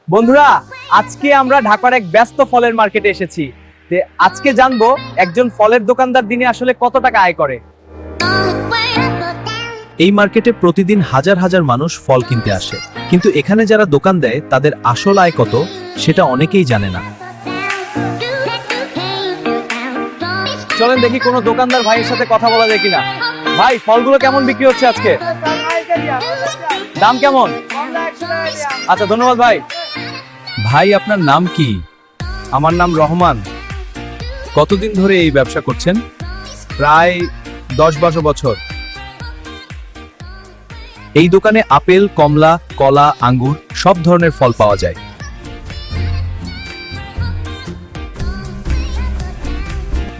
বন্ধুরা, আজকে আমরা ঢাকার এক ব্যস্ত ফলের মার্কেটে এসেছি। আজকে জানবো একজন ফলের দোকানদার দিনে আসলে কত টাকা আয় করে। এই মার্কেটে প্রতিদিন হাজার হাজার মানুষ ফল কিনতে আসে, কিন্তু এখানে যারা দোকান দেয় তাদের আসল আয় কত সেটা অনেকেই জানে না। চলেন দেখি কোনো দোকানদার ভাইয়ের সাথে কথা বলা যায় কিনা। ভাই, ফলগুলো কেমন বিক্রি হচ্ছে আজকে? দাম কেমন? আচ্ছা, ধন্যবাদ ভাই। ভাই, আপনার নাম কি? আমার নাম রহমান। কতদিন ধরে এই ব্যবসা করছেন? প্রায় 10-12 বছর। এই দোকানে আপেল, কমলা, কলা, আঙ্গুর সব ধরনের ফল পাওয়া যায়।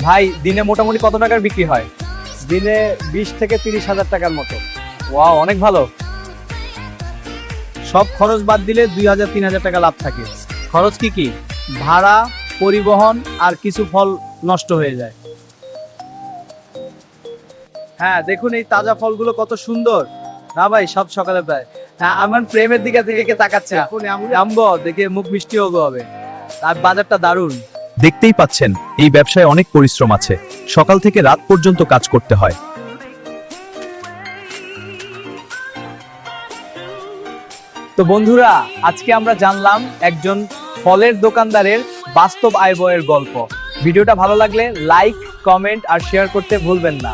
ভাই, দিনে মোটামুটি কত টাকার বিক্রি হয়? দিনে 20 থেকে 30 হাজার টাকার মতো। ওয়াও, অনেক ভালো। সব খরচ বাদ দিলে 2000-3000 টাকা লাভ থাকে। খরচ কি কি? ভাড়া, পরিবহন আর কিছু ফল নষ্ট হয়ে যায়। হ্যাঁ, দেখুন এই তাজা ফলগুলো কত সুন্দর। না ভাই, সব সকালে প্রায়। হ্যাঁ, আমার প্রেমের দিকে থেকে তাকাচ্ছে। আমবো দেখে মুখ মিষ্টি হবে। আর বাজারটা দারুণ। দেখতেই পাচ্ছেন, এই ব্যবসায় অনেক পরিশ্রম আছে। সকাল থেকে রাত পর্যন্ত কাজ করতে হয়। তো বন্ধুরা, আজকে আমরা জানলাম একজন ফলের দোকানদারের বাস্তব আয় ব্যয়ের গল্প। ভিডিওটা ভালো লাগলে লাইক, কমেন্ট আর শেয়ার করতে ভুলবেন না।